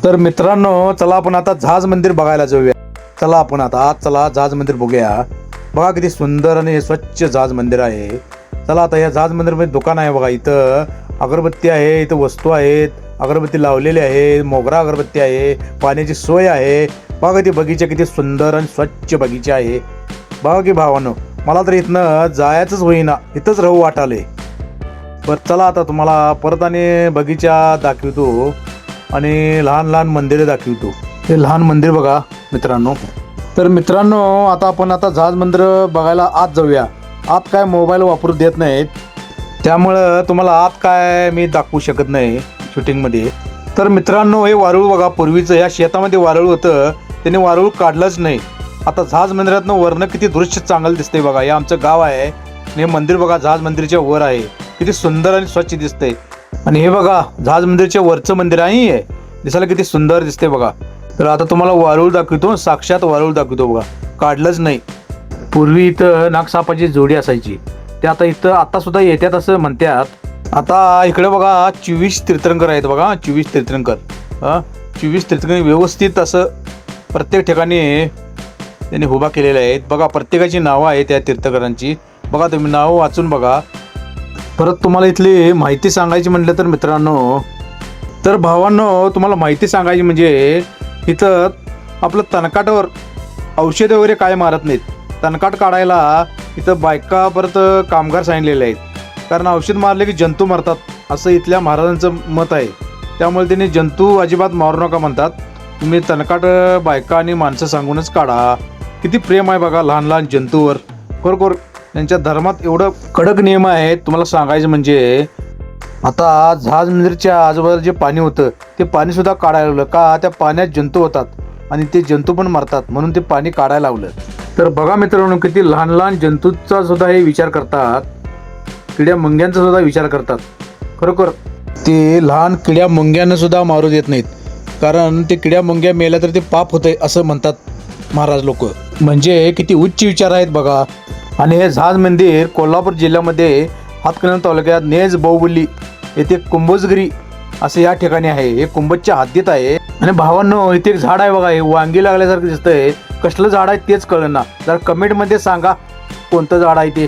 तर मित्रांनो, चला आपण आता झाज मंदिर बघायला जाऊया. चला आपण आता चला झाज मंदिर बघूया. बघा किती सुंदर आणि स्वच्छ झाज मंदिर आहे. चला आता या झाज मंदिरमध्ये दुकान आहे बघा. इथं अगरबत्ती आहे, इथं वस्तू आहेत, अगरबत्ती लावलेली आहे, मोगरा अगरबत्ती आहे, पाण्याची सोय आहे. बघा ती बगीचा किती सुंदर आणि स्वच्छ बगीचा आहे. बघा की भावानो, मला तर इथनं जायचंच होईना, इथंच राहू वाटाले. बरं चला आता तुम्हाला परत आणि बगीचा दाखवतो आणि लहान लहान मंदिरे दाखवतो. हे लहान मंदिर बघा मित्रांनो. तर मित्रांनो, आता झाज मंदिर बघायला आत जाऊया. आत काय मोबाईल वापरू देत नाहीत, त्यामुळं तुम्हाला आत काय मी दाखवू शकत नाही शूटिंगमध्ये. तर मित्रांनो, हे वारुळ बघा. पूर्वीचं या शेतामध्ये वारुळ होतं, त्याने वारुळ काढलंच नाही. आता झाज मंदिरातनं वरनं किती दृश्य चांगलं दिसतंय बघा. हे आमचं गाव आहे आणि हे मंदिर बघा झाज मंदिरच्या वर आहे. किती सुंदर आणि स्वच्छ दिसतंय. आणि हे बघा झाज मंदिरच्या वरचं मंदिर आहे, दिसायला किती सुंदर दिसते बघा. तर आता तुम्हाला वारुळ दाखवतो, साक्षात वारुळ दाखवतो बघा. काढलंच नाही. पूर्वी इथं नागसापाची जोडी असायची, ते आता इथं आता सुद्धा येतात असं म्हणतात. आता इकडे बघा 24 तीर्थंकर आहेत बघा. 24 तीर्थंकर 24 तीर्थंकर व्यवस्थित असं प्रत्येक ठिकाणी त्यांनी उभा केलेले आहेत बघा. प्रत्येकाची नावं आहेत त्या तीर्थंकरांची. बघा तुम्ही नावं वाचून बघा. परत तुम्हाला इथली माहिती सांगायची म्हटलं तर मित्रांनो, तर भावांनो, तुम्हाला माहिती सांगायची म्हणजे इथं आपलं तणकाटावर औषध वगैरे काय मारत नाहीत. तणकाट काढायला इथं बायका परत कामगार सांगितलेले आहेत, कारण औषध मारले की जंतू मरतात असं इथल्या महाराजांचं मत आहे. त्यामुळे त्यांनी जंतू अजिबात मारू नका म्हणतात. तुम्ही तणकाट बायका आणि माणसं सांगूनच काढा. किती प्रेम आहे बघा लहान लहान जंतूवर. खरोखर त्यांच्या धर्मात एवढं कडक नियम आहेत. तुम्हाला सांगायचं म्हणजे आता झाज मंदिरच्या आजूबाजूला जे पाणी होतं ते पाणी सुद्धा काढायला लावलं. का त्या पाण्यात जंतू होतात आणि ते जंतू पण मरतात, म्हणून ते पाणी काढायला लावलं. तर बघा मित्रांनो, किती लहान लहान जंतूचा सुद्धा हे विचार करतात. किड्या मुंग्यांचा सुद्धा विचार करतात. खरोखर ते लहान किड्या मुंग्यांना सुद्धा मारू देत नाहीत, कारण ते किड्या मुंग्या मेल्या तर ते पाप होतंय असं म्हणतात महाराज लोक. म्हणजे किती उच्च विचार आहेत बघा. आणि हे झाज मंदिर कोल्हापूर जिल्ह्यामध्ये हातकणंगले तालुक्यात नेज बाहुबली येथे कुंभोजगिरी असे या ठिकाणी आहे. हे कुंभोजच्या हद्दीत आहे. आणि भावांनो, इथे एक झाड आहे बघा. हे वांगी लागल्यासारखं दिसतंय. कसलं झाड आहे तेच कळेना. जरा कमेंटमध्ये सांगा कोणतं झाड आहे ते.